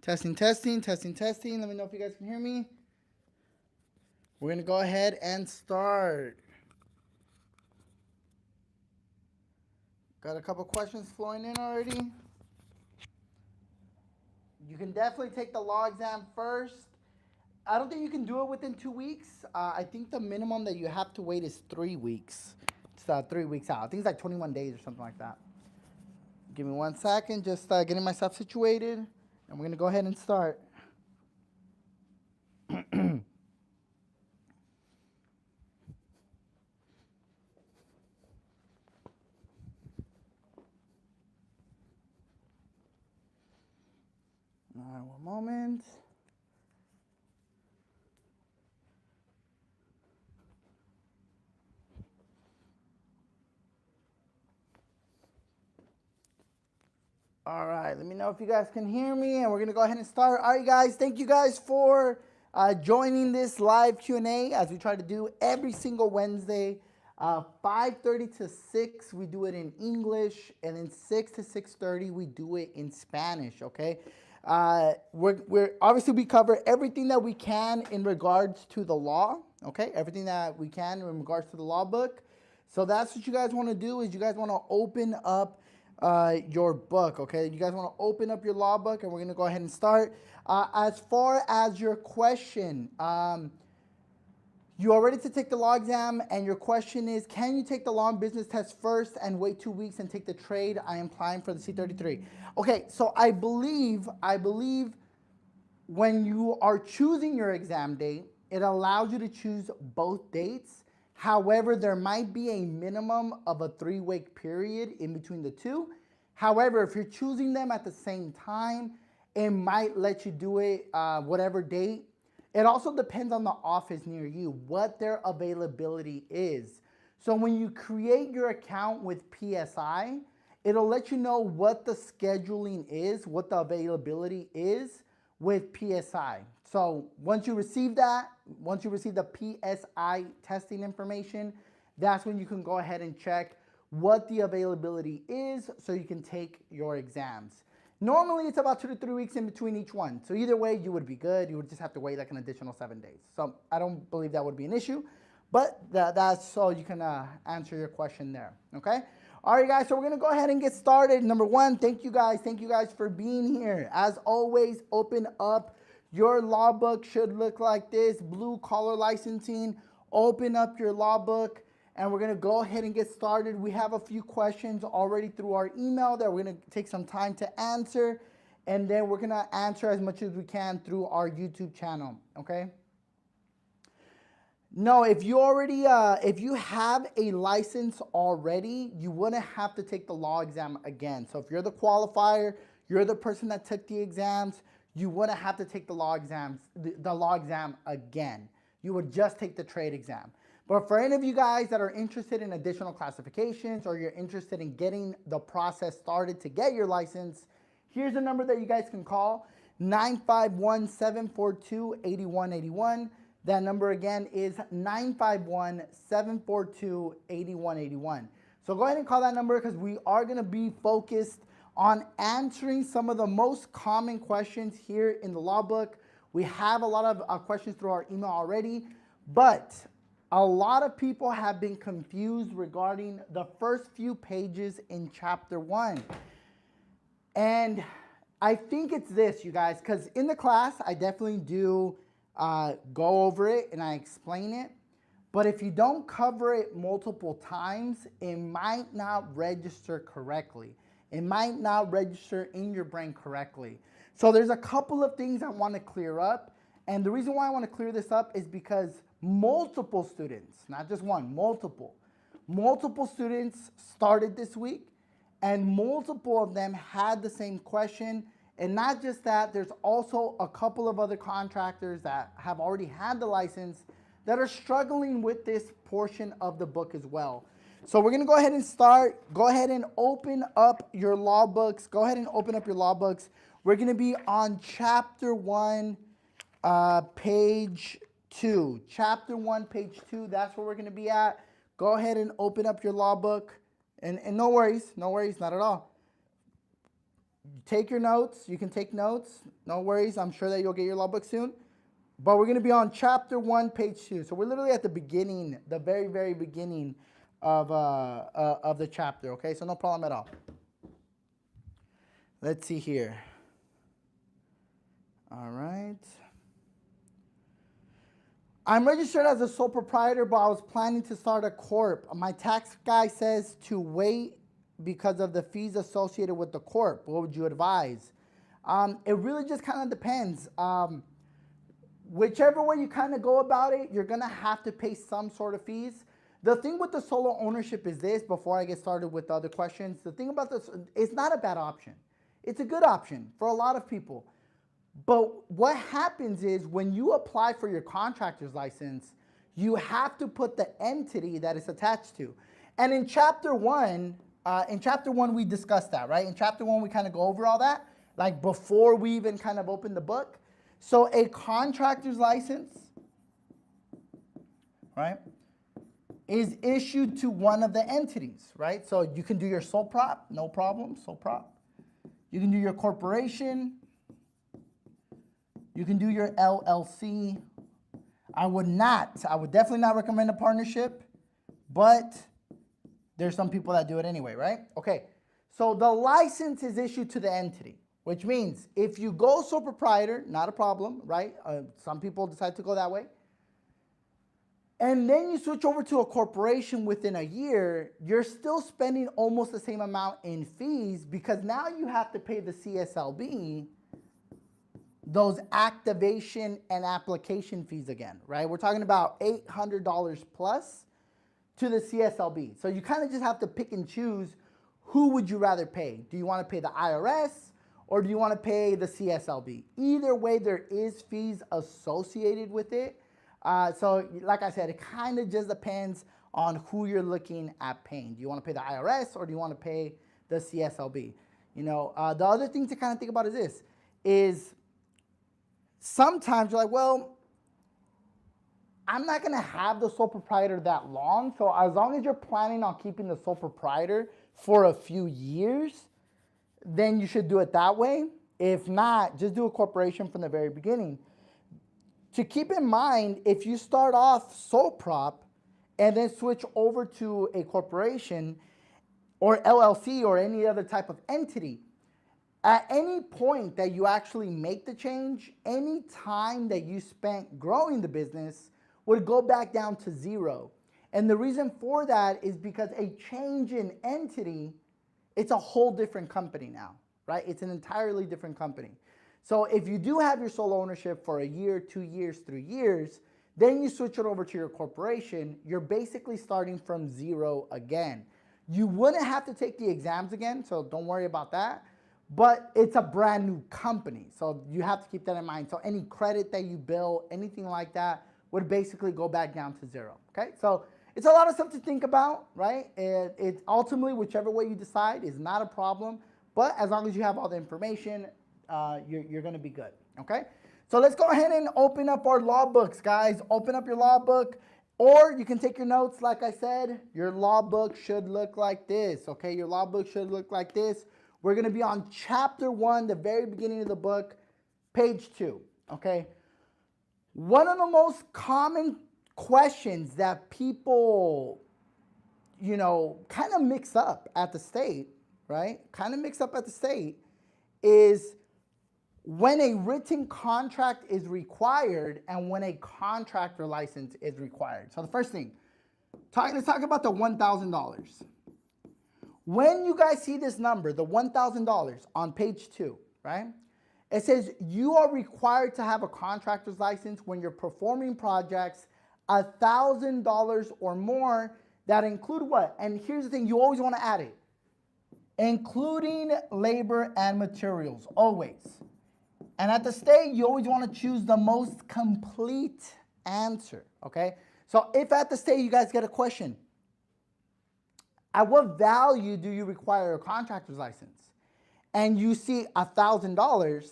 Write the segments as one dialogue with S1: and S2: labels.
S1: Testing, testing, testing, testing. Let me know if you guys can hear me. We're going to go ahead and start. Got a couple questions flowing in already. You can definitely take the law exam first. I don't think you can do it within 2 weeks. I think the minimum that you have to wait is 3 weeks. It's 3 weeks out. I think it's like 21 days or something like that. Give me 1 second, just getting myself situated, and we're going to go ahead and start. All right, 1 moment. All right, let me know if you guys can hear me, and we're gonna go ahead and start. All right, guys, thank you guys for joining this live Q&A as we try to do every single Wednesday. 5:30 to 6, we do it in English, and then 6 to 6:30, we do it in Spanish, okay? We're obviously, we cover everything that we can in regards to the law, okay? Everything that we can in regards to the law book. So that's what you guys want to do, is you guys want to open up your book, okay? You guys want to open up your law book, and we're going to go ahead and start. As far as your question, you are ready to take the law exam, and your question is, can you take the law and business test first and wait 2 weeks and take the trade? I am applying for the C33. Okay, so I believe when you are choosing your exam date, it allows you to choose both dates. However, there might be a minimum of a 3-week period in between the two. However, if you're choosing them at the same time, it might let you do it whatever date. It also depends on the office near you, what their availability is. So when you create your account with PSI, it'll let you know what the scheduling is, what the availability is with PSI. So once you receive that, once you receive the PSI testing information, that's when you can go ahead and check what the availability is so you can take your exams. Normally, it's about 2 to 3 weeks in between each one. So either way, you would be good. You would just have to wait like an additional 7 days. So I don't believe that would be an issue, but that's so you can answer your question there, okay? All right, guys, so we're going to go ahead and get started. Number one, thank you guys for being here. As always, open up your law book. Should look like this, blue collar licensing. Open up your law book, and we're going to go ahead and get started. We have a few questions already through our email that we're going to take some time to answer, and then we're going to answer as much as we can through our YouTube channel, okay? No, if you already, if you have a license already, you wouldn't have to take the law exam again. So if you're the qualifier, you're the person that took the exams, you wouldn't have to take the law exam again. You would just take the trade exam. But for any of you guys that are interested in additional classifications, or you're interested in getting the process started to get your license, here's a number that you guys can call, 951-742-8181. That number again is 951-742-8181. So go ahead and call that number, because we are going to be focused on answering some of the most common questions here in the law book. We have a lot of questions through our email already, but a lot of people have been confused regarding the first few pages in chapter 1. And I think it's this, you guys, because in the class, I definitely do go over it and I explain it. But if you don't cover it multiple times, it might not register correctly. It might not register in your brain correctly. So there's a couple of things I want to clear up. And the reason why I want to clear this up is because multiple students, not just one, multiple students started this week, and multiple of them had the same question. And not just that, there's also a couple of other contractors that have already had the license that are struggling with this portion of the book as well. So we're going to go ahead and start. Go ahead and open up your law books. Go ahead and open up your law books. We're going to be on chapter 1, page 2. Chapter 1, page 2, that's where we're going to be at. Go ahead and open up your law book. And no worries, not at all. take your notes. You can take notes. No worries. I'm sure that you'll get your logbook soon. But we're going to be on chapter 1, page 2. So we're literally at the beginning, the very, very beginning of the chapter, okay? So no problem at all. Let's see here. All right. I'm registered as a sole proprietor, but I was planning to start a corp. My tax guy says to wait because of the fees associated with the corp. What would you advise? It really just kind of depends. Whichever way you kind of go about it, you're going to have to pay some sort of fees. The thing with the solo ownership is this, before I get started with the other questions, the thing about this, it's not a bad option. It's a good option for a lot of people. But what happens is when you apply for your contractor's license, you have to put the entity that it's attached to. And in chapter 1, we discussed that, right? In chapter 1, we kind of go over all that, like before we even kind of open the book. So a contractor's license, right, is issued to one of the entities, right? So you can do your sole prop, no problem, sole prop. You can do your corporation. You can do your LLC. I would definitely not recommend a partnership, but there's some people that do it anyway, right? Okay, so the license is issued to the entity, which means if you go sole proprietor, not a problem, right? Some people decide to go that way. And then you switch over to a corporation within a year, you're still spending almost the same amount in fees because now you have to pay the CSLB those activation and application fees again, right? We're talking about $800 plus to the CSLB. So you kind of just have to pick and choose who would you rather pay. Do you want to pay the IRS or do you want to pay the CSLB? Either way, there is fees associated with it. So like I said, it kind of just depends on who you're looking at paying. Do you want to pay the IRS or do you want to pay the CSLB? You know, the other thing to kind of think about is this, is sometimes you're like, well, I'm not going to have the sole proprietor that long. So as long as you're planning on keeping the sole proprietor for a few years, then you should do it that way. If not, just do a corporation from the very beginning. To keep in mind, if you start off sole prop and then switch over to a corporation or LLC or any other type of entity, at any point that you actually make the change, any time that you spent growing the business would go back down to zero. And the reason for that is because a change in entity, it's a whole different company now, right? It's an entirely different company. So if you do have your sole ownership for a year, 2 years, 3 years, then you switch it over to your corporation, you're basically starting from zero again. You wouldn't have to take the exams again, so don't worry about that. But it's a brand new company, so you have to keep that in mind. So any credit that you bill, anything like that, would basically go back down to zero, okay? So it's a lot of stuff to think about, right? It ultimately, whichever way you decide is not a problem, but as long as you have all the information, you're gonna be good, okay? So let's go ahead and open up our law books, guys. Open up your law book, or you can take your notes. Like I said, your law book should look like this, okay? Your law book should look like this. We're gonna be on chapter 1, the very beginning of the book, page 2, okay? One of the most common questions that people, you know, kind of mix up at the state, right? Kind of mix up at the state is when a written contract is required and when a contractor license is required. So the first thing, let's talk about the $1,000. When you guys see this number, the $1,000 on page 2, right? It says you are required to have a contractor's license when you're performing projects $1,000 or more that include what? And here's the thing, you always want to add it. Including labor and materials, always. And at the state, you always want to choose the most complete answer, okay? So if at the state you guys get a question, at what value do you require a contractor's license? And you see $1,000,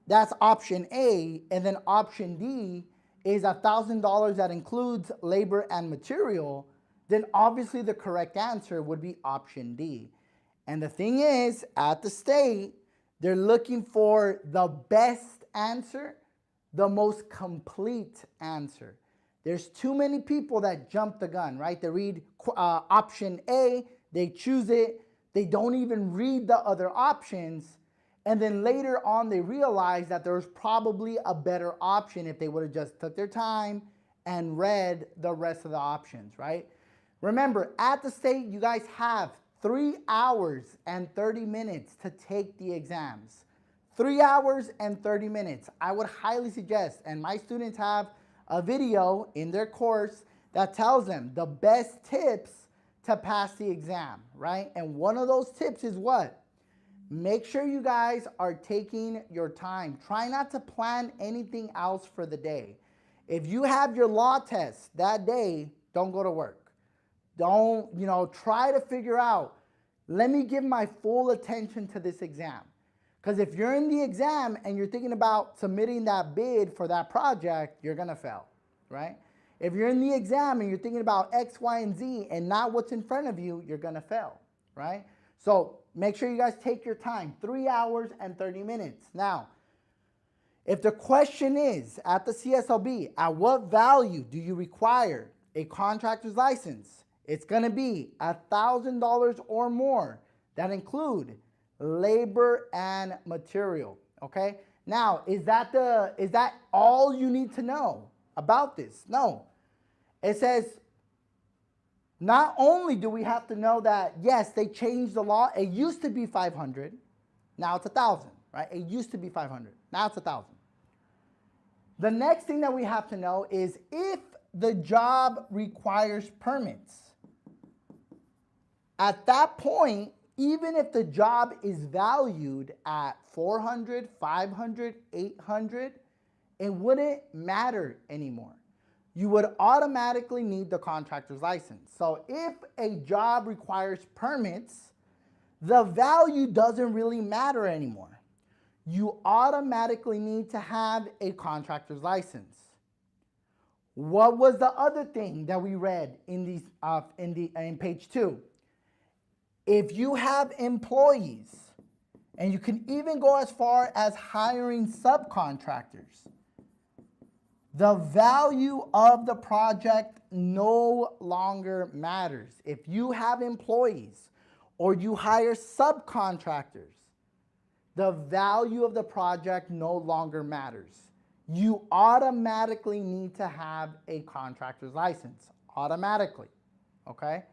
S1: that's option A, and then option D is $1,000 that includes labor and material, then obviously the correct answer would be option D. And the thing is, at the state, They're looking for the best answer, the most complete answer. There's too many people that jump the gun, right? They read option A, they choose it, they don't even read the other options, and then later on they realize that there's probably a better option if they would have just took their time and read the rest of the options, right? Remember, at the state, you guys have 3 hours and 30 minutes to take the exams. 3 hours and 30 minutes. I would highly suggest, and my students have a video in their course that tells them the best tips to pass the exam, right? And one of those tips is what? Make sure you guys are taking your time. Try not to plan anything else for the day. If you have your law test that day, don't go to work. Don't, try to figure out, let me give my full attention to this exam. Because if you're in the exam and you're thinking about submitting that bid for that project, you're going to fail, right? If you're in the exam and you're thinking about X, Y, and Z and not what's in front of you, you're going to fail, right? So make sure you guys take your time, 3 hours and 30 minutes. Now, if the question is at the CSLB, at what value do you require a contractor's license? It's going to be $1,000 or more. That include labor and material, okay? Now, is that all you need to know about this? No. It says, not only do we have to know that, yes, they changed the law. It used to be 500. Now it's 1,000, right? It used to be 500. Now it's 1,000. The next thing that we have to know is if the job requires permits. At that point, even if the job is valued at 400, 500, 800, it wouldn't matter anymore. You would automatically need the contractor's license. So if a job requires permits, the value doesn't really matter anymore. You automatically need to have a contractor's license. What was the other thing that we read in page 2? If you have employees, and you can even go as far as hiring subcontractors, the value of the project no longer matters. If you have employees or you hire subcontractors, the value of the project no longer matters. You automatically need to have a contractor's license, automatically, okay?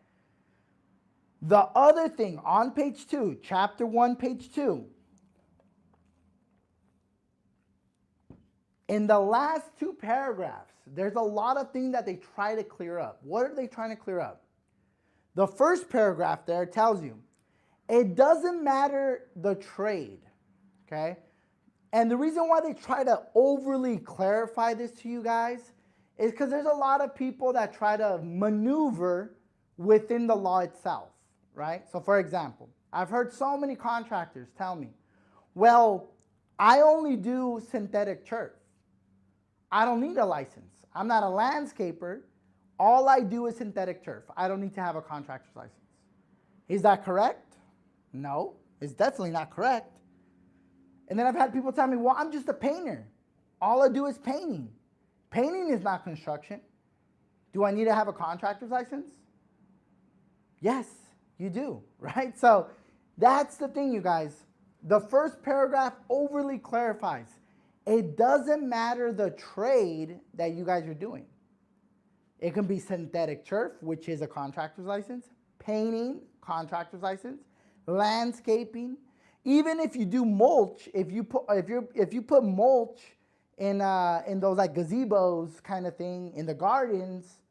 S1: The other thing on page 2, chapter 1, page 2, in the last 2 paragraphs, there's a lot of things that they try to clear up. What are they trying to clear up? The first paragraph there tells you, it doesn't matter the trade, okay? And the reason why they try to overly clarify this to you guys is because there's a lot of people that try to maneuver within the law itself, right? So for example, I've heard so many contractors tell me, well, I only do synthetic turf. I don't need a license. I'm not a landscaper. All I do is synthetic turf. I don't need to have a contractor's license. Is that correct? No, it's definitely not correct. And then I've had people tell me, well, I'm just a painter. All I do is painting. Painting is not construction. Do I need to have a contractor's license? Yes, you do, right? So that's the thing, you guys. The first paragraph overly clarifies. It doesn't matter the trade that you guys are doing. It can be synthetic turf, which is a contractor's license, painting, contractor's license, landscaping. Even if you do mulch, if you put mulch in those like gazebos kind of thing in the gardens,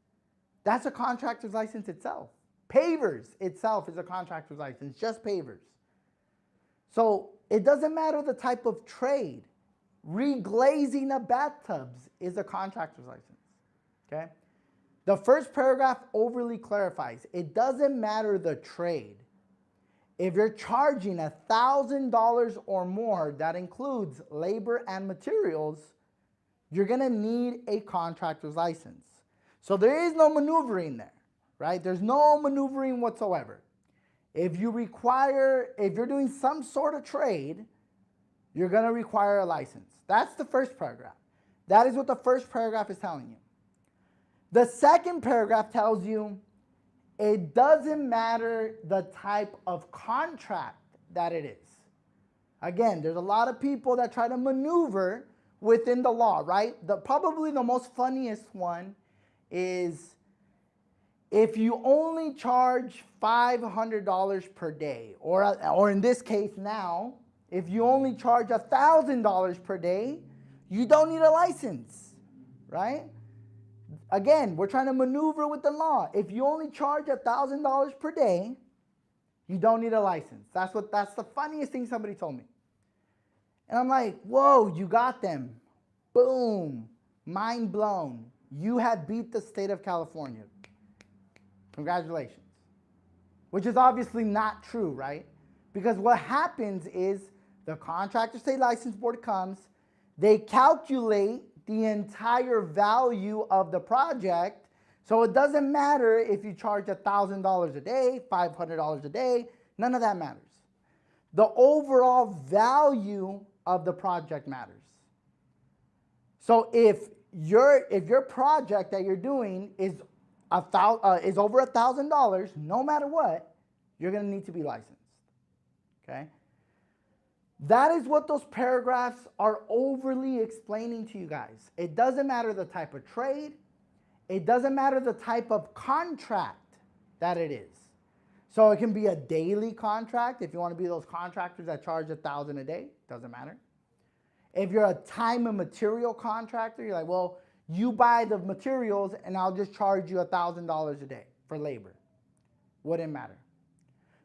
S1: that's a contractor's license itself. Pavers itself is a contractor's license, just pavers. So it doesn't matter the type of trade. Reglazing of bathtubs is a contractor's license, okay? The first paragraph overly clarifies. It doesn't matter the trade. If you're charging $1,000 or more, that includes labor and materials, you're gonna need a contractor's license. So there is no maneuvering there, right? There's no maneuvering whatsoever. If you're doing some sort of trade, you're going to require a license. That's the first paragraph. That is what the first paragraph is telling you. The second paragraph tells you it doesn't matter the type of contract that it is. Again, there's a lot of people that try to maneuver within the law, right? Probably the most funniest one is if you only charge $500 per day, or in this case now, if you only charge $1,000 per day, you don't need a license, right? Again, we're trying to maneuver with the law. If you only charge $1,000 per day, you don't need a license. That's the funniest thing somebody told me. And I'm like, whoa, you got them. Boom, mind blown. You have beat the state of California. Congratulations. Which is obviously not true, right? Because what happens is the Contractor State License Board comes, they calculate the entire value of the project. So it doesn't matter if you charge $1,000 a day, $500 a day, none of that matters. The overall value of the project matters. So if your project that you're doing is over $1,000, no matter what, you're going to need to be licensed. Okay? That is what those paragraphs are overly explaining to you guys. It doesn't matter the type of trade. It doesn't matter the type of contract that it is. So it can be a daily contract. If you want to be those contractors that charge $1,000 a day, doesn't matter. If you're a time and material contractor, you're like, well, you buy the materials and I'll just charge you $1,000 a day for labor. Wouldn't matter.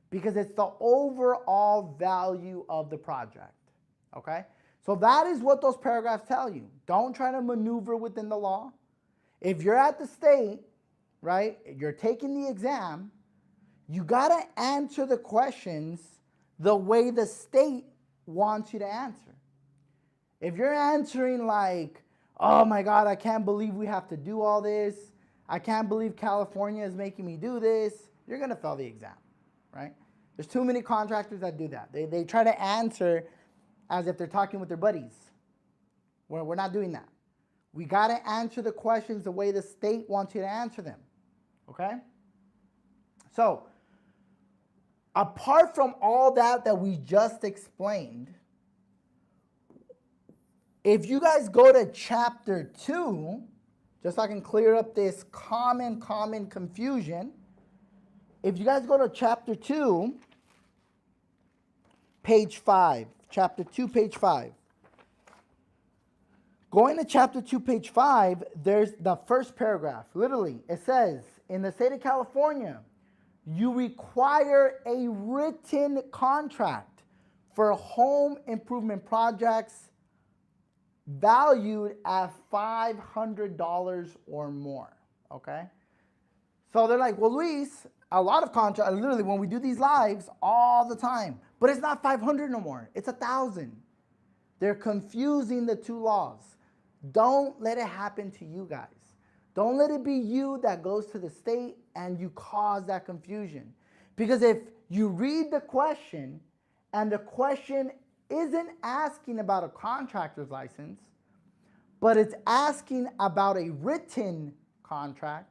S1: Because it's the overall value of the project, okay? So that is what those paragraphs tell you. Don't try to maneuver within the law. If you're at the state, right, you're taking the exam, you gotta answer the questions the way the state wants you to answer. If you're answering like, oh my God, I can't believe we have to do all this, I can't believe California is making me do this, you're gonna fail the exam. Right? There's too many contractors that do that. They try to answer as if they're talking with their buddies. We're not doing that. We got to answer the questions the way the state wants you to answer them. Okay? So, apart from all that we just explained, if you guys go to chapter 2, just so I can clear up this common confusion, if you guys go to chapter 2, page 5, chapter 2, page 5. Going to chapter 2, page 5, there's the first paragraph. Literally, it says, in the state of California, you require a written contract for home improvement projects valued at $500 or more, okay? So they're like, well, Luis, a lot of contracts, literally when we do these lives all the time, but it's not 500 no more, it's 1,000. They're confusing the two laws. Don't let it happen to you guys. Don't let it be you that goes to the state and you cause that confusion. Because if you read the question and the question isn't asking about a contractor's license, but it's asking about a written contract,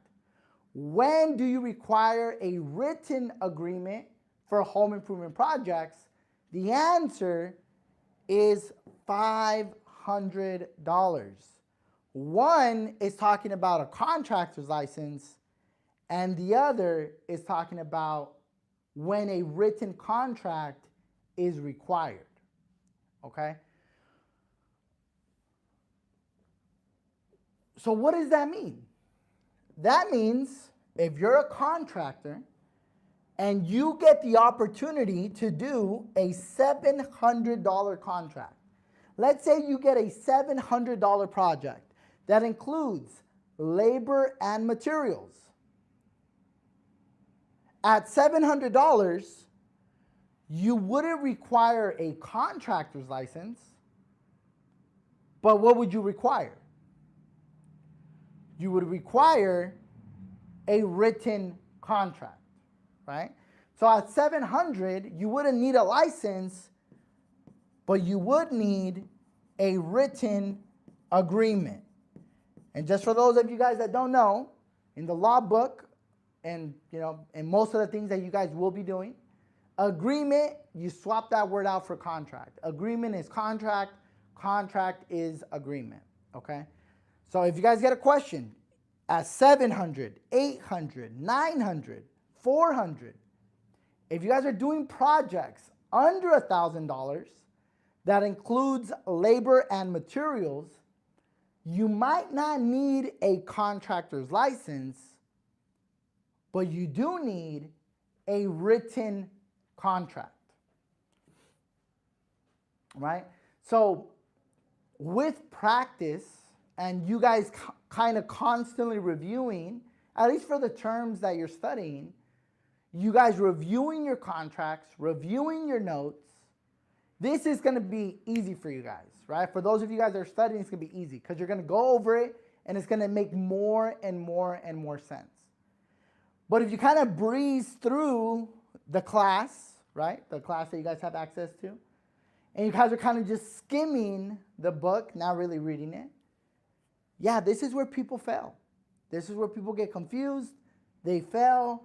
S1: when do you require a written agreement for home improvement projects? The answer is $500. One is talking about a contractor's license, and the other is talking about when a written contract is required. Okay? So what does that mean? That means if you're a contractor and you get the opportunity to do a $700 contract, let's say you get a $700 project that includes labor and materials. At $700, you wouldn't require a contractor's license, but what would you require? You would require a written contract, right? So at $700, you wouldn't need a license, but you would need a written agreement. And just for those of you guys that don't know, in the law book and and most of the things that you guys will be doing, agreement, you swap that word out for contract. Agreement is contract, contract is agreement, okay? So if you guys get a question at 700, 800, 900, 400, if you guys are doing projects under $1,000 that includes labor and materials, you might not need a contractor's license, but you do need a written contract, right? So with practice and you guys kind of constantly reviewing, at least for the terms that you're studying, you guys reviewing your contracts, reviewing your notes, this is going to be easy for you guys, right? For those of you guys that are studying, it's going to be easy because you're going to go over it and it's going to make more and more and more sense. But if you kind of breeze through the class, right? The class that you guys have access to, and you guys are kind of just skimming the book, not really reading it, yeah, this is where people fail. This is where people get confused, they fail,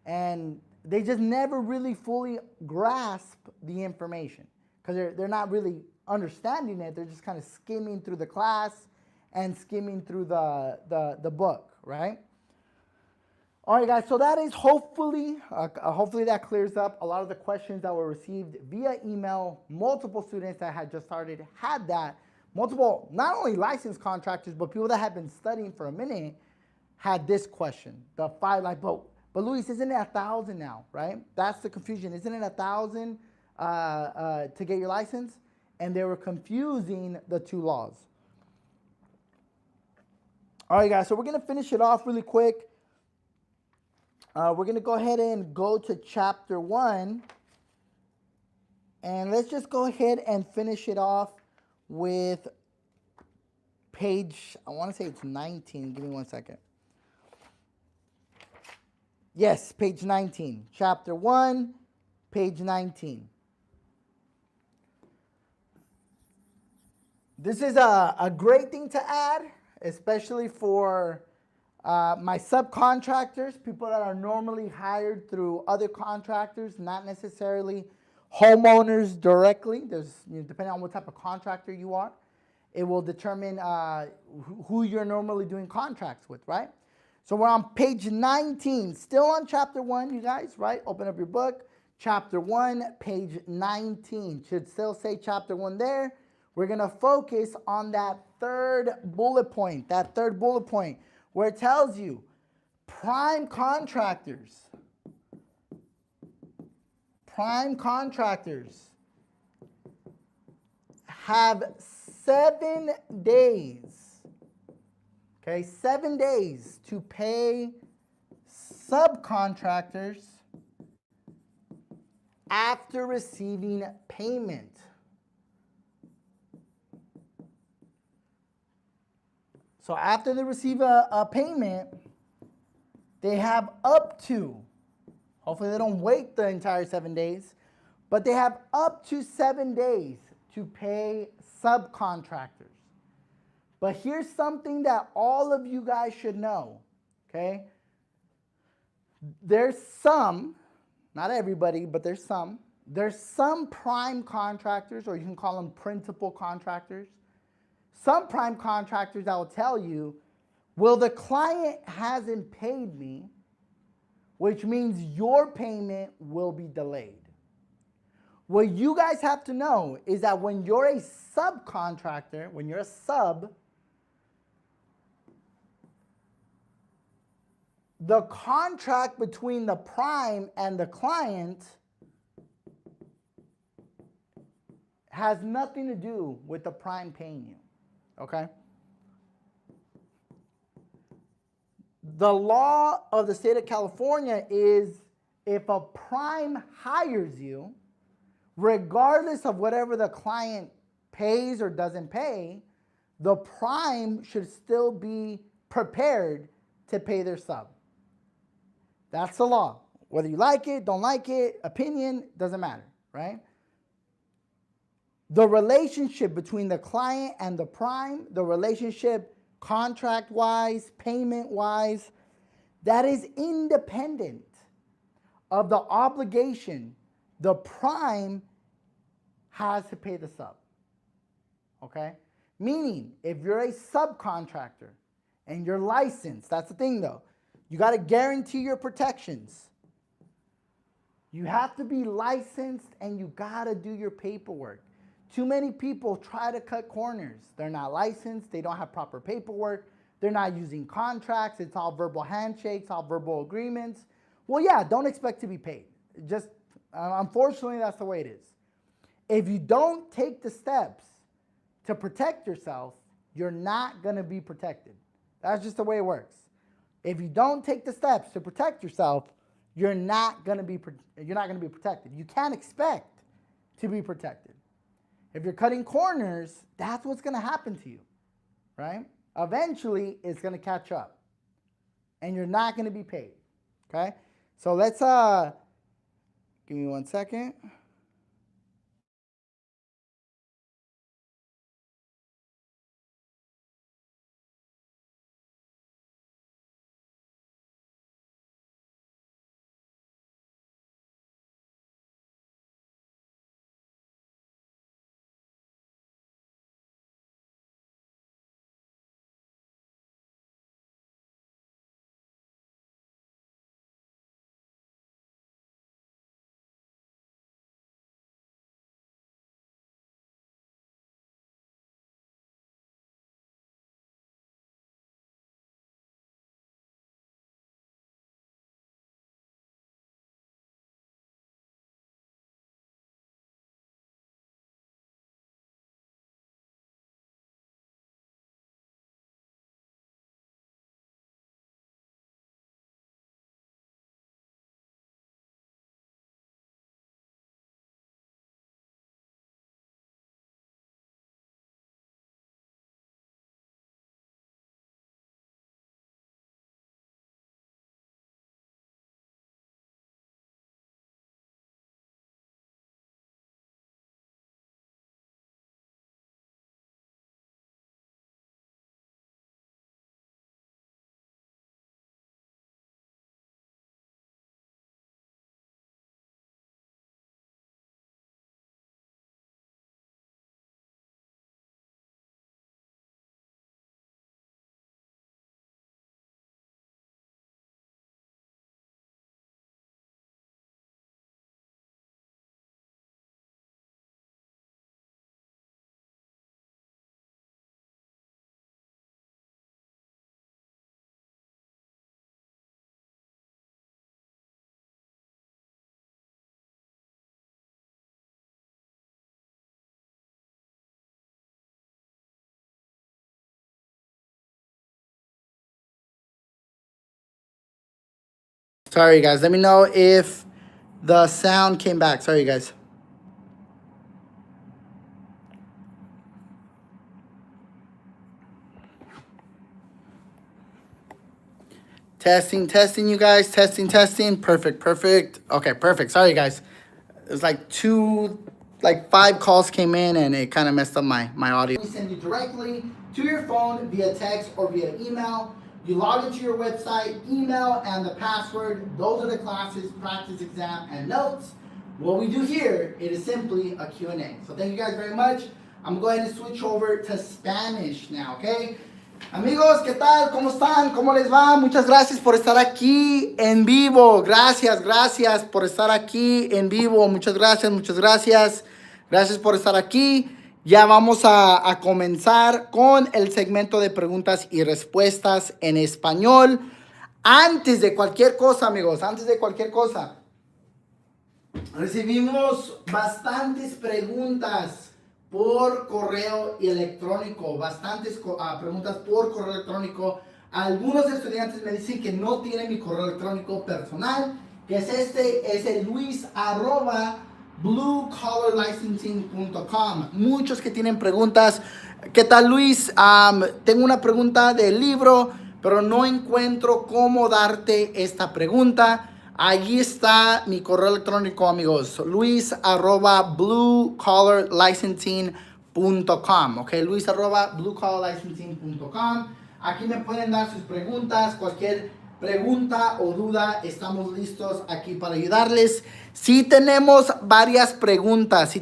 S1: and they just never really fully grasp the information because they're not really understanding it. They're just kind of skimming through the class and skimming through the book, right? All right, guys, so that is hopefully that clears up a lot of the questions that were received via email. Multiple students that had just started had that. Multiple, not only licensed contractors, but people that had been studying for a minute had this question. The five, like, but Luis, isn't it 1,000 now, right? That's the confusion. Isn't it 1,000 to get your license? And they were confusing the two laws. All right, guys, so we're going to finish it off really quick. We're going to go ahead and go to chapter 1. And let's just go ahead and finish it off with page, I want to say it's 19. Give me one second. Yes, page 19. Chapter 1, page 19. This is a great thing to add, especially for my subcontractors, people that are normally hired through other contractors, not necessarily homeowners directly. There's, depending on what type of contractor you are, it will determine who you're normally doing contracts with, right? So we're on page 19, still on chapter 1, you guys, right? Open up your book, chapter 1, page 19. Should still say chapter 1 there. We're going to focus on that third bullet point, where it tells you prime contractors have 7 days, okay, 7 days to pay subcontractors after receiving payment. So after they receive a payment, they have up to, hopefully they don't wait the entire 7 days, but they have up to 7 days to pay subcontractors. But here's something that all of you guys should know, okay? There's some, not everybody, but there's some prime contractors, or you can call them principal contractors. Some prime contractors that will tell you, well, the client hasn't paid me, which means your payment will be delayed. What you guys have to know is that when you're a subcontractor, when you're a sub, the contract between the prime and the client has nothing to do with the prime paying you. Okay? The law of the state of California is if a prime hires you, regardless of whatever the client pays or doesn't pay, the prime should still be prepared to pay their sub. That's the law. Whether you like it, don't like it, opinion, doesn't matter, right? The relationship between the client and the prime, the relationship contract-wise, payment-wise, that is independent of the obligation the prime has to pay the sub. Okay? Meaning, if you're a subcontractor and you're licensed, that's the thing though, you got to guarantee your protections. You have to be licensed and you got to do your paperwork. Too many people try to cut corners. They're not licensed, they don't have proper paperwork, they're not using contracts, it's all verbal handshakes, all verbal agreements. Well, yeah, don't expect to be paid. Just, unfortunately, that's the way it is. If you don't take the steps to protect yourself, you're not going to be protected. That's just the way it works. If you don't take the steps to protect yourself, you're not going to be protected. You can't expect to be protected. If you're cutting corners, that's what's going to happen to you, right? Eventually, it's going to catch up, and you're not going to be paid. Okay? So let's give me 1 second. Sorry, guys. Let me know if the sound came back. Sorry, guys. Testing, you guys. Testing. Perfect. Okay, perfect. Sorry, guys. It was like 5 calls came in and it kind of messed up my audio. We send you directly to your phone via text or via email. You log into your website, email, and the password. Those are the classes, practice, exam, and notes. What we do here, it is simply a Q&A. So thank you guys very much. I'm going to go ahead and switch over to Spanish now, okay? Amigos, ¿qué tal? ¿Cómo están? ¿Cómo les va? Muchas gracias por estar aquí en vivo. Gracias por estar aquí en vivo. Muchas gracias. Gracias por estar aquí. Ya vamos a comenzar con el segmento de preguntas y respuestas en español. Antes de cualquier cosa, amigos, recibimos bastantes preguntas por correo electrónico, preguntas por correo electrónico. Algunos estudiantes me dicen que no tienen mi correo electrónico personal, que es el luis@bluecollarlicensing.com. Muchos que tienen preguntas. ¿Qué tal, Luis? Tengo una pregunta del libro, pero no encuentro cómo darte esta pregunta. Allí está mi correo electrónico, amigos. Luis@bluecollarlicensing.com. Ok, Luis@bluecollarlicensing.com. Aquí me pueden dar sus preguntas, cualquier pregunta o duda, estamos listos aquí para ayudarles. Sí tenemos varias preguntas,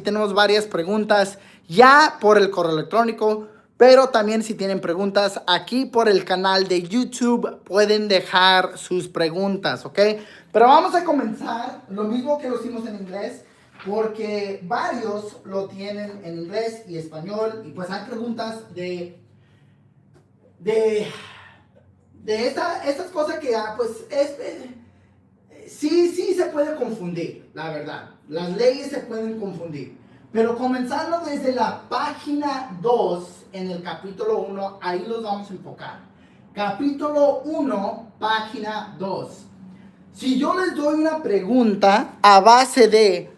S1: ya por el correo electrónico, pero también si tienen preguntas aquí por el canal de YouTube, pueden dejar sus preguntas, ¿ok? Pero vamos a comenzar lo mismo que lo hicimos en inglés, porque varios lo tienen en inglés y español, y pues hay preguntas de estas cosas que pues sí se puede confundir, la verdad. Las leyes se pueden confundir. Pero comenzando desde la página 2 en el capítulo 1, ahí los vamos a enfocar. Capítulo 1, página 2. Si yo les doy una pregunta a base de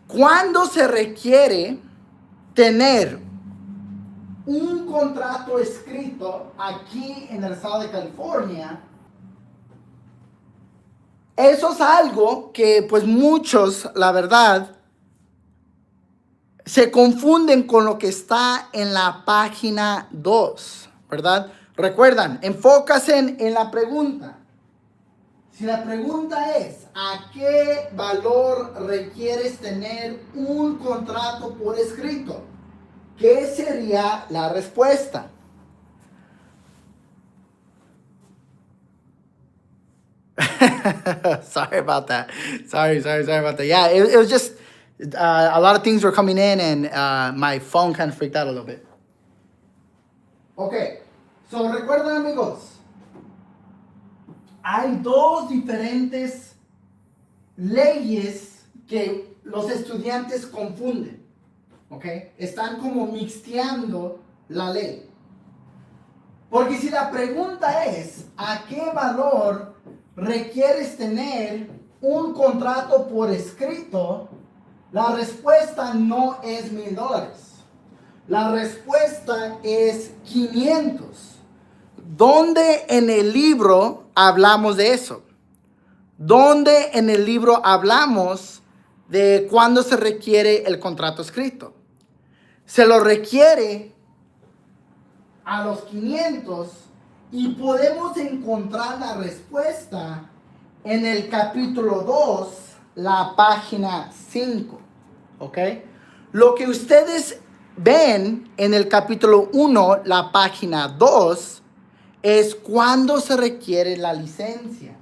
S1: ¿cuándo se requiere tener un contrato escrito aquí en el estado de California? Eso es algo que pues muchos, la verdad, se confunden con lo que está en la página 2, ¿verdad? Recuerdan, enfócase en la pregunta. Si la pregunta es, ¿a qué valor requieres tener un contrato por escrito? ¿Qué sería la respuesta? Sorry about that. Sorry about that. Yeah, it was just a lot of things were coming in and my phone kind of freaked out a little bit. Okay, so recuerden, amigos, hay dos diferentes leyes que los estudiantes confunden. Okay, están como mixteando la ley. Porque si la pregunta es, ¿a qué valor requieres tener un contrato por escrito? La respuesta no es $1,000. La respuesta es 500. ¿Dónde en el libro hablamos de eso? ¿Dónde en el libro hablamos de cuándo se requiere el contrato escrito? Se lo requiere a los 500 y podemos encontrar la respuesta en el capítulo 2, la página 5, ¿ok? Lo que ustedes ven en el capítulo 1, la página 2, es cuando se requiere la licencia.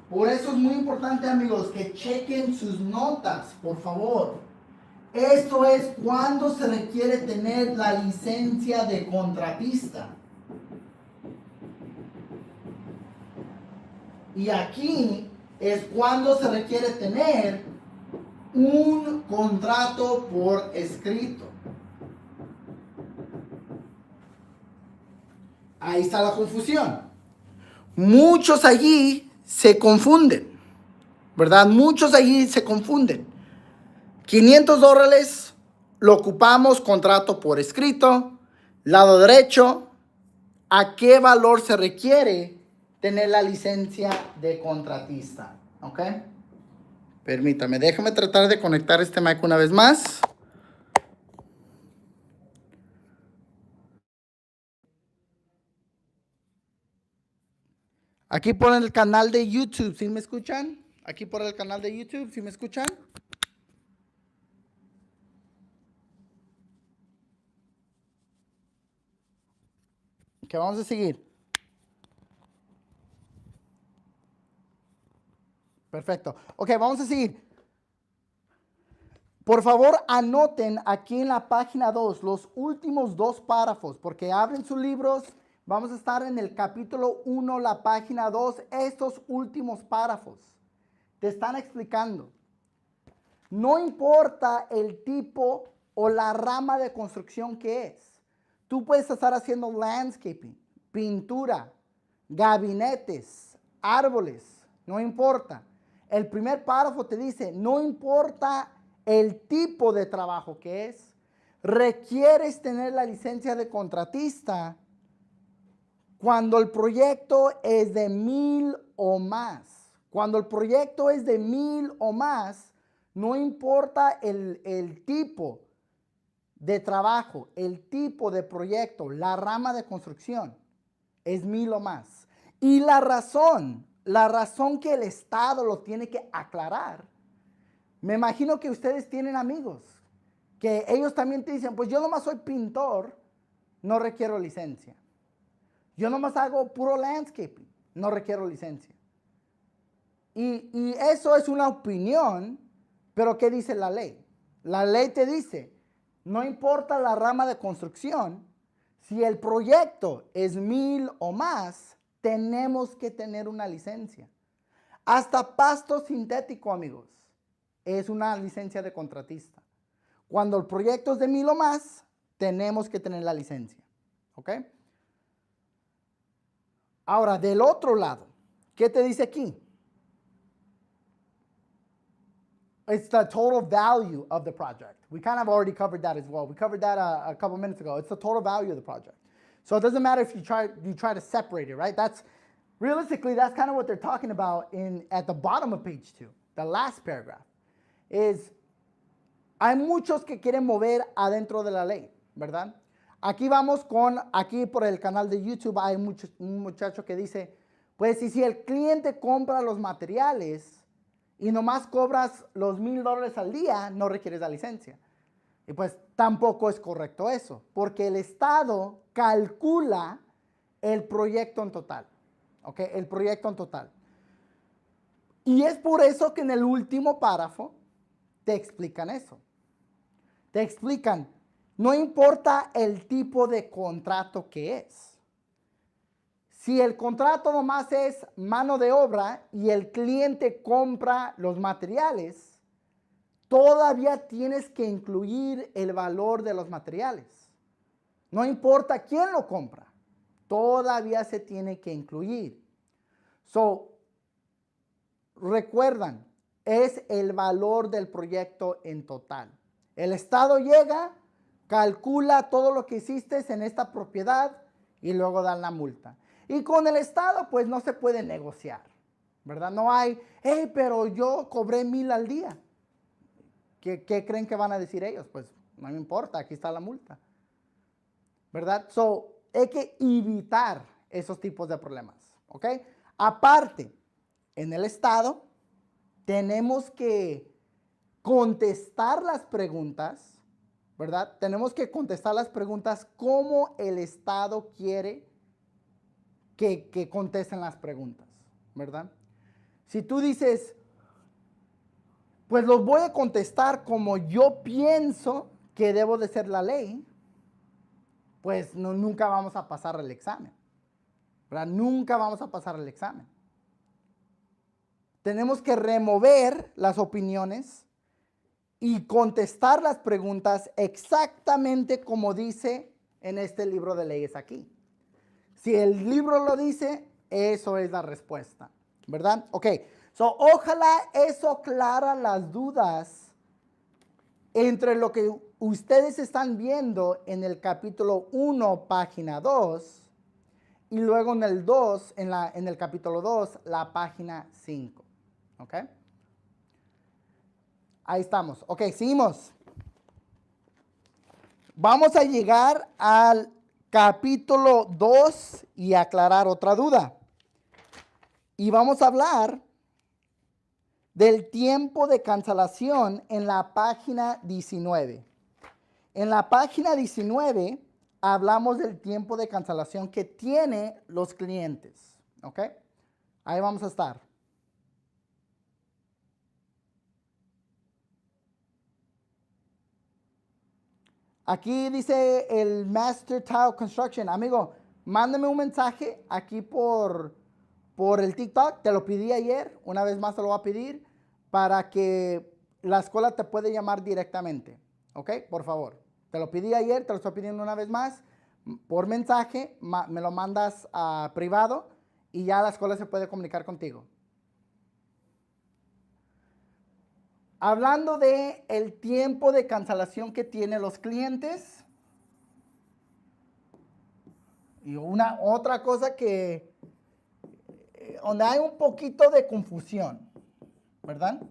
S1: Por eso es muy importante, amigos, que chequen sus notas, por favor. Esto es cuando se requiere tener la licencia de contratista. Y aquí es cuando se requiere tener un contrato por escrito. Ahí está la confusión. Muchos allí se confunden, ¿verdad? Muchos allí se confunden. $500 lo ocupamos, contrato por escrito. Lado derecho, ¿a qué valor se requiere tener la licencia de contratista? ¿Ok? Permítame, déjame tratar de conectar este mic una vez más. Aquí por el canal de YouTube, ¿sí me escuchan? Aquí por el canal de YouTube, ¿sí me escuchan? Que vamos a seguir. Perfecto. Ok, vamos a seguir. Por favor, anoten aquí en la página 2 los últimos dos párrafos, porque abren sus libros. Vamos a estar en el capítulo 1, la página 2. Estos últimos párrafos te están explicando. No importa el tipo o la rama de construcción que es. Tú puedes estar haciendo landscaping, pintura, gabinetes, árboles, no importa. El primer párrafo te dice, no importa el tipo de trabajo que es, requieres tener la licencia de contratista cuando el proyecto es de 1,000 o más. Cuando el proyecto es de 1000 o más, no importa el tipo de trabajo, el tipo de proyecto, la rama de construcción, es 1000 o más. Y la razón que el Estado lo tiene que aclarar, me imagino que ustedes tienen amigos, que ellos también te dicen, pues yo nomás soy pintor, no requiero licencia. Yo nomás hago puro landscaping, no requiero licencia. Y eso es una opinión, pero ¿qué dice la ley? La ley te dice, no importa la rama de construcción, si el proyecto es 1000 o más, tenemos que tener una licencia. Hasta pasto sintético, amigos, es una licencia de contratista. Cuando el proyecto es de 1000 o más, tenemos que tener la licencia. ¿Ok? Ahora, del otro lado, ¿qué te dice aquí? It's the total value of the project. We kind of already covered that as well. We covered that a couple minutes ago. It's the total value of the project. So it doesn't matter if you try to separate it, right? Realistically, that's kind of what they're talking about at the bottom of page 2, the last paragraph. Hay muchos que quieren mover adentro de la ley, ¿verdad? Aquí por el canal de YouTube hay un muchacho que dice, pues y si el cliente compra los materiales y nomás cobras los $1000 al día, no requieres la licencia. Y pues tampoco es correcto eso, porque el Estado calcula el proyecto en total. ¿Ok? El proyecto en total. Y es por eso que en el último párrafo te explican eso. Te explican, no importa el tipo de contrato que es. Si el contrato nomás es mano de obra y el cliente compra los materiales, todavía tienes que incluir el valor de los materiales. No importa quién lo compra, todavía se tiene que incluir. Recuerdan, es el valor del proyecto en total. El Estado llega, calcula todo lo que hiciste en esta propiedad y luego dan la multa. Y con el Estado, pues no se puede negociar, ¿verdad? No hay, hey, pero yo cobré 1000 al día. ¿Qué creen que van a decir ellos? Pues no me importa, aquí está la multa, ¿verdad? Hay que evitar esos tipos de problemas, ¿ok? Aparte, en el Estado, tenemos que contestar las preguntas, ¿verdad? Tenemos que contestar las preguntas como el Estado quiere que contesten las preguntas, ¿verdad? Si tú dices, pues los voy a contestar como yo pienso que debo de ser la ley, pues nunca vamos a pasar el examen, ¿verdad? Nunca vamos a pasar el examen. Tenemos que remover las opiniones y contestar las preguntas exactamente como dice en este libro de leyes aquí. Si el libro lo dice, eso es la respuesta, ¿verdad? Ok, ojalá eso aclara las dudas entre lo que ustedes están viendo en el capítulo 1, página 2, y luego en el 2, en el capítulo 2, la página 5. ¿Ok? Ahí estamos. Ok, seguimos. Vamos a llegar al capítulo 2 y aclarar otra duda. Y vamos a hablar del tiempo de cancelación en la página 19. En la página 19 hablamos del tiempo de cancelación que tienen los clientes. ¿Ok? Ahí vamos a estar. Aquí dice el Master Tile Construction. Amigo, mándame un mensaje aquí por el TikTok. Te lo pedí ayer. Una vez más te lo voy a pedir para que la escuela te pueda llamar directamente. ¿Ok? Por favor. Te lo pedí ayer. Te lo estoy pidiendo una vez más. Por mensaje. Me lo mandas a privado y ya la escuela se puede comunicar contigo. Hablando de el tiempo de cancelación que tienen los clientes. Y otra cosa que donde hay un poquito de confusión, ¿verdad?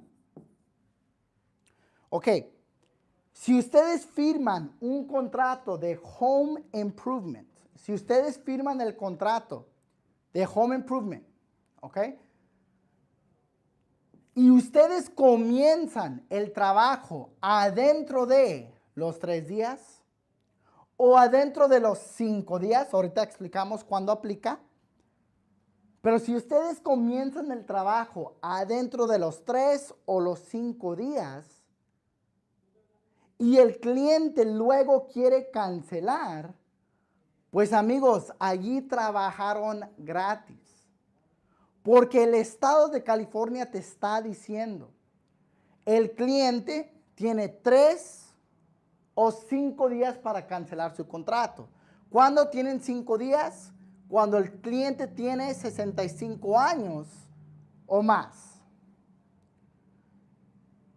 S1: Ok, si ustedes firman un contrato de home improvement, si ustedes firman el contrato de home improvement, ¿ok? Y ustedes comienzan el trabajo adentro de los 3 días o adentro de los 5 días, ahorita explicamos cuándo aplica, pero si ustedes comienzan el trabajo adentro de los 3 o los 5 días y el cliente luego quiere cancelar, pues amigos, allí trabajaron gratis. Porque el estado de California te está diciendo, el cliente tiene 3 o 5 días para cancelar su contrato. ¿Cuándo tienen 5 días? Cuando el cliente tiene 65 años o más.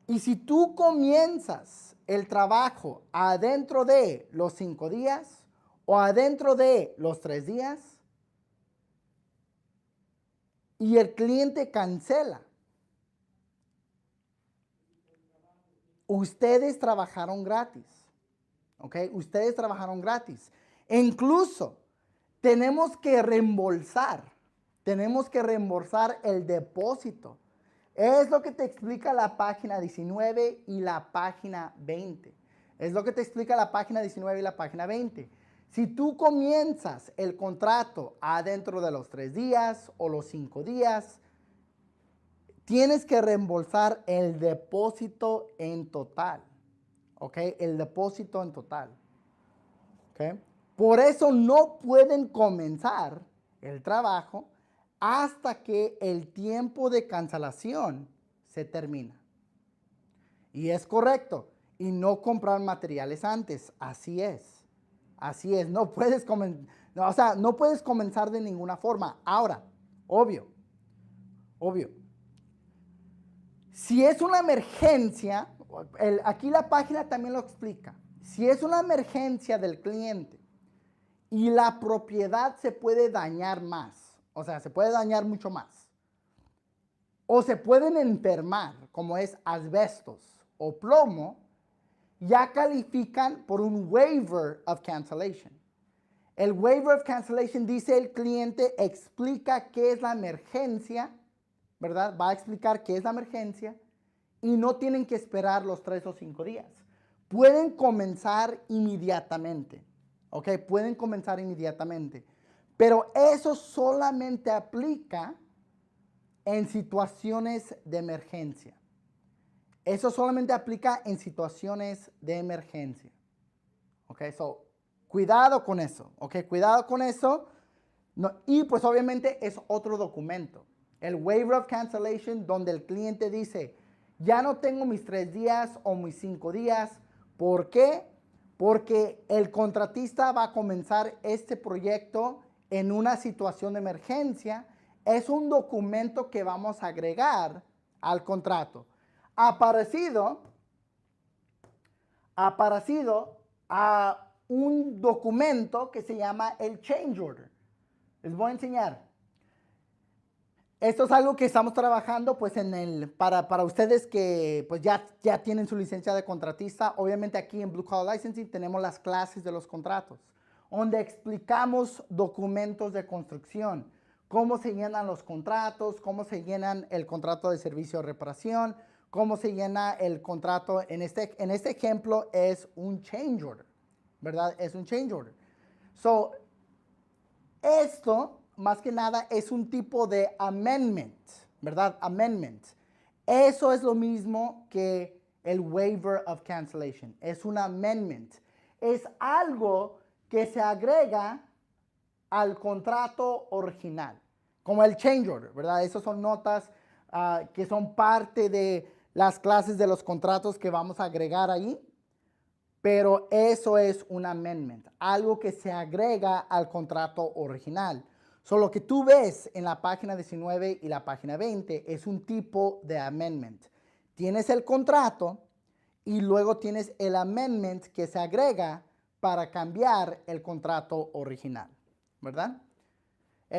S1: Y si tú comienzas el trabajo adentro de los 5 días o adentro de los 3 días y el cliente cancela, ustedes trabajaron gratis. ¿Ok? Ustedes trabajaron gratis. E incluso tenemos que reembolsar el depósito. Es lo que te explica la página 19 y la página 20. Es lo que te explica la página 19 y la página 20. Si tú comienzas el contrato adentro de los 3 días o los 5 días, tienes que reembolsar el depósito en total. ¿Ok? El depósito en total. ¿Ok? Por eso no pueden comenzar el trabajo hasta que el tiempo de cancelación se termina. Y es correcto. Y no comprar materiales antes. Así es. Así es. No puedes no puedes comenzar de ninguna forma. Ahora, obvio. Si es una emergencia, aquí la página también lo explica. Si es una emergencia del cliente y la propiedad se puede dañar más, o sea, se puede dañar mucho más, o se pueden enfermar, como es asbestos o plomo, ya califican por un waiver of cancellation. El waiver of cancellation dice el cliente explica qué es la emergencia, ¿verdad? Va a explicar qué es la emergencia y no tienen que esperar los 3 o 5 días. Pueden comenzar inmediatamente, ¿ok? Pueden comenzar inmediatamente. Pero eso solamente aplica en situaciones de emergencia. Eso solamente aplica en situaciones de emergencia. ¿Ok? So, cuidado con eso, ¿ok? Cuidado con eso. No, y pues obviamente es otro documento. El waiver of cancellation, donde el cliente dice, ya no tengo mis 3 días o mis 5 días. ¿Por qué? Porque el contratista va a comenzar este proyecto en una situación de emergencia. Es un documento que vamos a agregar al contrato. Aparecido a un documento que se llama el change order. Les voy a enseñar. Esto es algo que estamos trabajando pues para ustedes que pues ya tienen su licencia de contratista. Obviamente aquí en Blue Collar Licensing tenemos las clases de los contratos, donde explicamos documentos de construcción, cómo se llenan los contratos, cómo se llenan el contrato de servicio de reparación, cómo se llena el contrato. En este ejemplo es un change order, ¿verdad? Es un change order. So, esto, más que nada, es un tipo de amendment, ¿verdad? Amendment. Eso es lo mismo que el waiver of cancellation. Es un amendment. Es algo que se agrega al contrato original, como el change order, ¿verdad? Esas son notas que son parte de las clases de los contratos que vamos a agregar ahí. Pero eso es un amendment, algo que se agrega al contrato original. Lo que tú ves en la página 19 y la página 20 es un tipo de amendment. Tienes el contrato y luego tienes el amendment que se agrega para cambiar el contrato original, ¿verdad?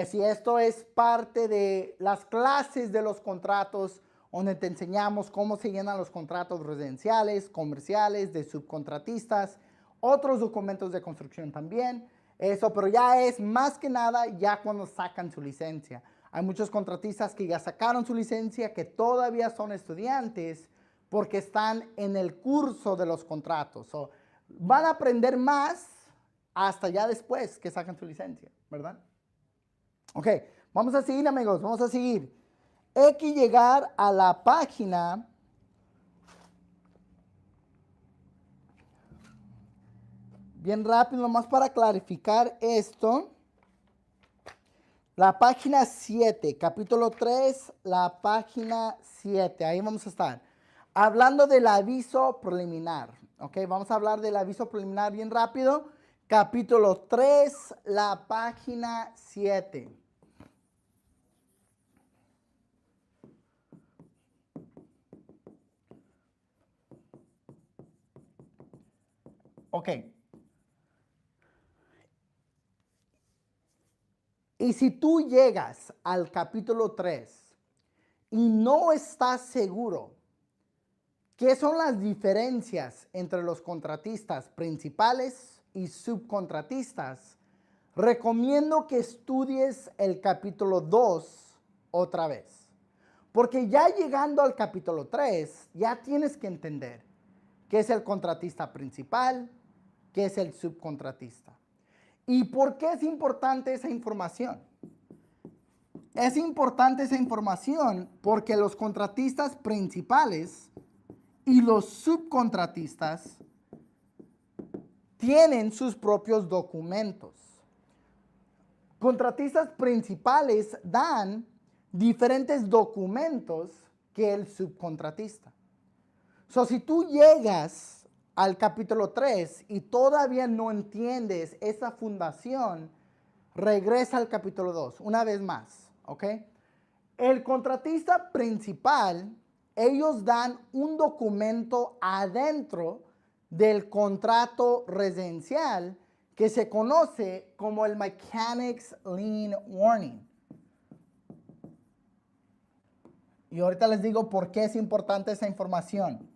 S1: Si esto es parte de las clases de los contratos, donde te enseñamos cómo se llenan los contratos residenciales, comerciales, de subcontratistas, otros documentos de construcción también. Eso, pero ya es más que nada ya cuando sacan su licencia. Hay muchos contratistas que ya sacaron su licencia, que todavía son estudiantes porque están en el curso de los contratos. So, van a aprender más hasta ya después que sacan su licencia, ¿verdad? Ok, vamos a seguir, amigos, vamos a seguir. Hay que llegar a la página bien rápido, nomás para clarificar esto. La página 7, capítulo 3, la página 7, ahí vamos a estar. Hablando del aviso preliminar, ok, vamos a hablar del aviso preliminar bien rápido. Capítulo 3, la página 7. Ok. Y si tú llegas al capítulo 3 y no estás seguro qué son las diferencias entre los contratistas principales y subcontratistas, recomiendo que estudies el capítulo 2 otra vez. Porque ya llegando al capítulo 3, ya tienes que entender qué es el contratista principal, qué es el subcontratista. ¿Y por qué es importante esa información? Es importante esa información porque los contratistas principales y los subcontratistas tienen sus propios documentos. Contratistas principales dan diferentes documentos que el subcontratista. So, si tú llegas al capítulo 3 y todavía no entiendes esa fundación, regresa al capítulo 2 una vez más, ¿ok? El contratista principal, ellos dan un documento adentro del contrato residencial que se conoce como el Mechanics Lien Warning. Y ahorita les digo por qué es importante esa información.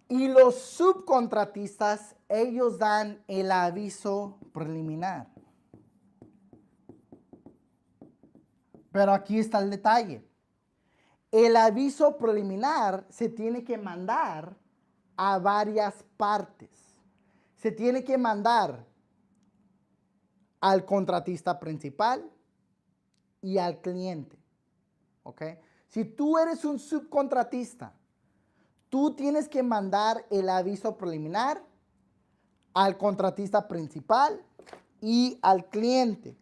S1: Y los subcontratistas, ellos dan el aviso preliminar. Pero aquí está el detalle. El aviso preliminar se tiene que mandar a varias partes. Se tiene que mandar al contratista principal y al cliente. ¿Ok? Si tú eres un subcontratista, tú tienes que mandar el aviso preliminar al contratista principal y al cliente.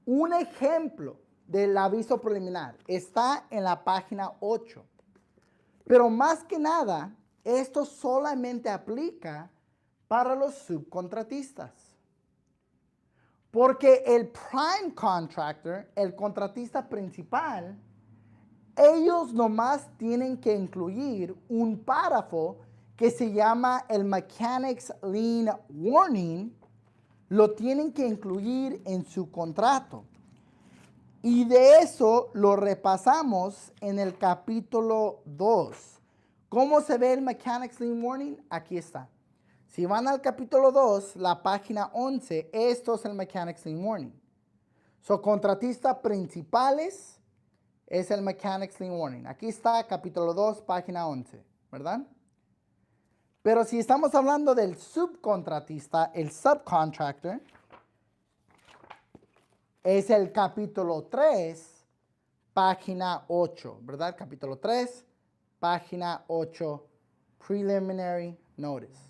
S1: Un ejemplo del aviso preliminar está en la página 8. Pero más que nada, esto solamente aplica para los subcontratistas. Porque el prime contractor, el contratista principal, ellos nomás tienen que incluir un párrafo que se llama el Mechanics Lien Warning. Lo tienen que incluir en su contrato. Y de eso lo repasamos en el capítulo 2. ¿Cómo se ve el Mechanics Lien Warning? Aquí está. Si van al capítulo 2, la página 11, esto es el Mechanics Lien Warning. So, contratistas principales es el Mechanics Lien Warning. Aquí está, capítulo 2, página 11, ¿verdad? Pero si estamos hablando del subcontratista, el subcontractor, es el capítulo 3, página 8, ¿verdad? Capítulo 3, página 8, Preliminary Notice.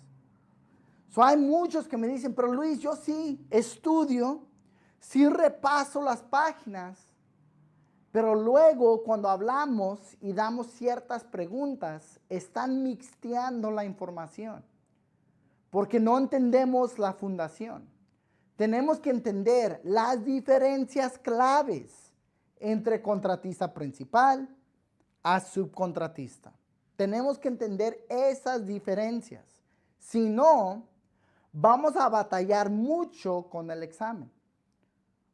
S1: So, hay muchos que me dicen, pero Luis, yo sí estudio, sí repaso las páginas, pero luego cuando hablamos y damos ciertas preguntas, están mixteando la información, porque no entendemos la fundación. Tenemos que entender las diferencias claves entre contratista principal a subcontratista. Tenemos que entender esas diferencias. Si no, vamos a batallar mucho con el examen.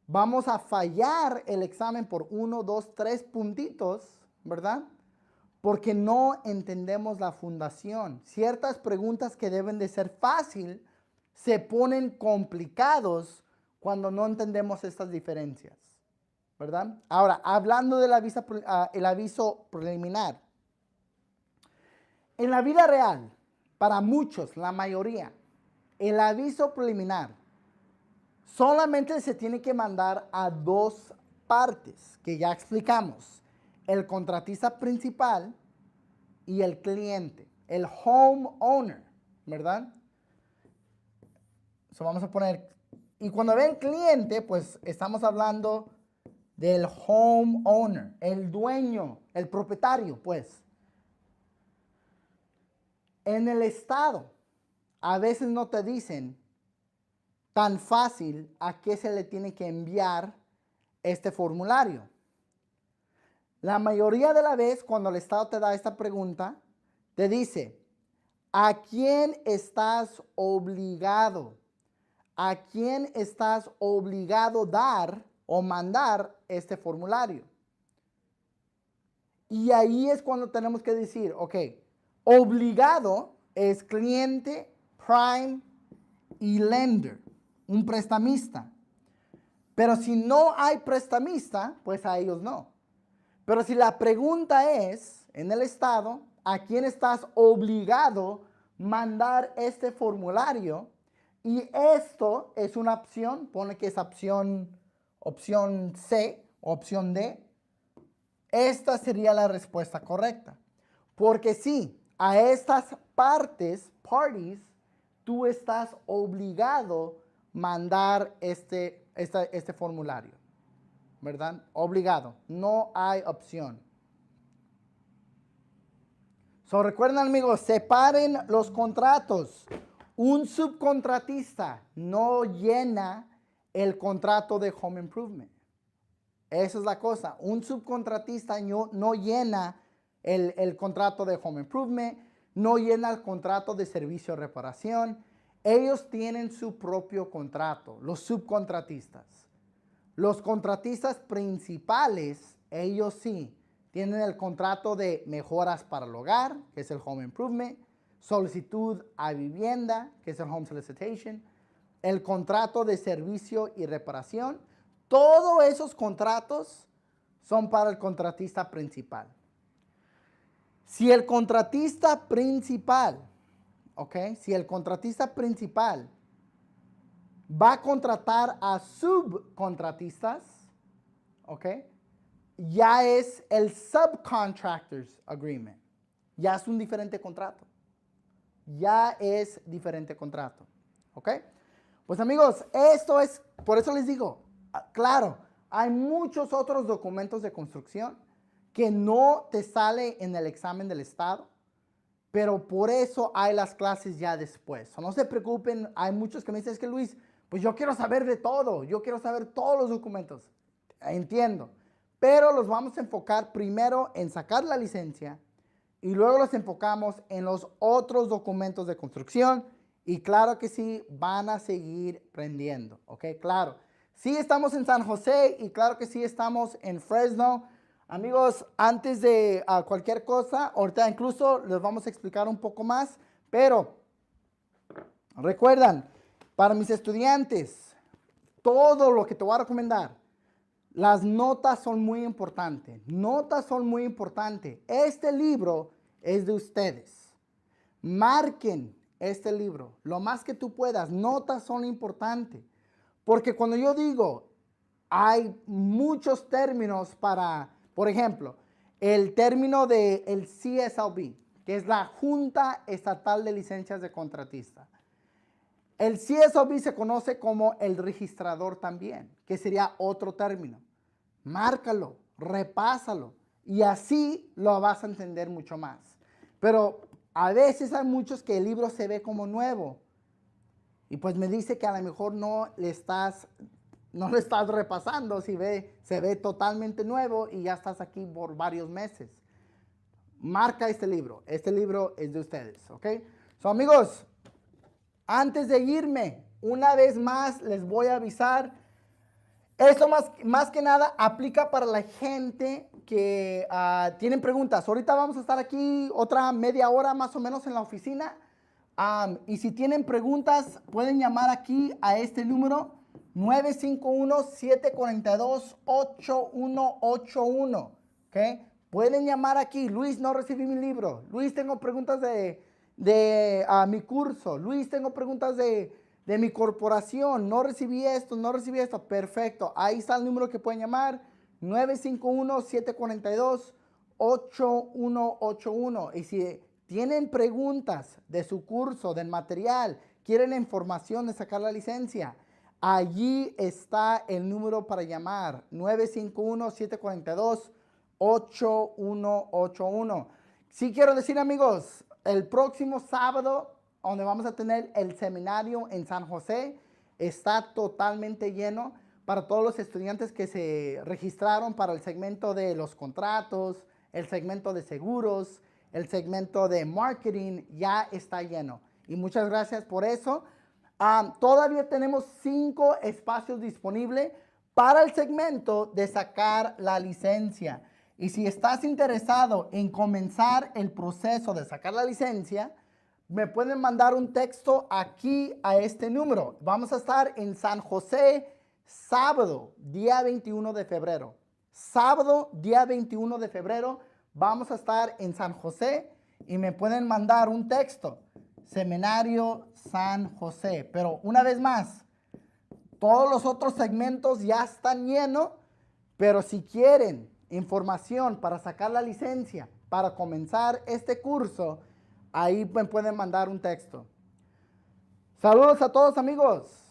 S1: Vamos a fallar el examen por 1, 2, 3 puntitos, ¿verdad? Porque no entendemos la fundación. Ciertas preguntas que deben de ser fácil se ponen complicados cuando no entendemos estas diferencias, ¿verdad? Ahora, hablando del aviso preliminar. En la vida real, para muchos, la mayoría, el aviso preliminar solamente se tiene que mandar a dos partes, que ya explicamos. El contratista principal y el cliente, el homeowner, ¿verdad? So vamos a poner, y cuando ven cliente, pues estamos hablando del homeowner, el dueño, el propietario, pues. En el estado, a veces no te dicen tan fácil a qué se le tiene que enviar este formulario. La mayoría de la vez cuando el estado te da esta pregunta, te dice, ¿a quién estás obligado? ¿A quién estás obligado dar o mandar este formulario? Y ahí es cuando tenemos que decir, ok, obligado es cliente, prime y lender, un prestamista. Pero si no hay prestamista, pues a ellos no. Pero si la pregunta es, en el estado, ¿a quién estás obligado mandar este formulario? Y esto es una opción, pone que es opción C, opción D. Esta sería la respuesta correcta. Porque sí, a estas parties, tú estás obligado a mandar este formulario, ¿verdad? Obligado, no hay opción. So, recuerden, amigos, separen los contratos. Un subcontratista no llena el contrato de home improvement. Esa es la cosa. Un subcontratista no llena el contrato de home improvement, no llena el contrato de servicio de reparación. Ellos tienen su propio contrato, los subcontratistas. Los contratistas principales, ellos sí, tienen el contrato de mejoras para el hogar, que es el home improvement, solicitud a vivienda, que es el home solicitation, el contrato de servicio y reparación. Todos esos contratos son para el contratista principal. Si el contratista principal, si el contratista principal va a contratar a subcontratistas, ya es el Subcontractors Agreement. Ya es un diferente contrato. Ya es diferente contrato. Pues amigos, esto es, por eso les digo, claro, hay muchos otros documentos de construcción que no te sale en el examen del estado, pero por eso hay las clases ya después. No se preocupen, hay muchos que me dicen, es que Luis, pues yo quiero saber de todo, yo quiero saber todos los documentos. Entiendo, pero los vamos a enfocar primero en sacar la licencia y luego los enfocamos en los otros documentos de construcción y claro que sí, van a seguir aprendiendo, claro. Sí estamos en San José y claro que sí estamos en Fresno. Amigos, antes de cualquier cosa, ahorita incluso les vamos a explicar un poco más, pero recuerdan, para mis estudiantes, todo lo que te voy a recomendar, las notas son muy importantes. Notas son muy importantes. Este libro es de ustedes. Marquen este libro lo más que tú puedas. Notas son importantes. Porque cuando yo digo, hay muchos términos para, por ejemplo, el término del CSLB, que es la Junta Estatal de Licencias de Contratista. El CSLB se conoce como el registrador también, que sería otro término. Márcalo, repásalo y así lo vas a entender mucho más. Pero a veces hay muchos que el libro se ve como nuevo y pues me dice que a lo mejor no le estás repasando, se ve totalmente nuevo y ya estás aquí por varios meses. Marca este libro es de ustedes, So, amigos, Antes de irme, una vez más les voy a avisar. Esto más que nada aplica para la gente que tienen preguntas. Ahorita vamos a estar aquí otra media hora más o menos en la oficina. Y si tienen preguntas, pueden llamar aquí a este número 951-742-8181. ¿Okay? Pueden llamar aquí. Luis, no recibí mi libro. Luis, tengo preguntas de mi curso. Luis, tengo preguntas de mi corporación. No recibí esto, no recibí esto. Perfecto. Ahí está el número que pueden llamar. 951-742-8181. Y si tienen preguntas de su curso, del material, quieren información de sacar la licencia, allí está el número para llamar. 951-742-8181. Sí quiero decir, amigos, el próximo sábado, donde vamos a tener el seminario en San José, está totalmente lleno para todos los estudiantes que se registraron para el segmento de los contratos, el segmento de seguros, el segmento de marketing, ya está lleno. Y muchas gracias por eso. Todavía tenemos 5 espacios disponibles para el segmento de sacar la licencia. Y si estás interesado en comenzar el proceso de sacar la licencia, me pueden mandar un texto aquí a este número. Vamos a estar en San José sábado, día 21 de febrero. Sábado, día 21 de febrero, vamos a estar en San José y me pueden mandar un texto. Seminario San José. Pero una vez más, todos los otros segmentos ya están llenos, pero si quieren información para sacar la licencia, para comenzar este curso, ahí me pueden mandar un texto. Saludos a todos, amigos.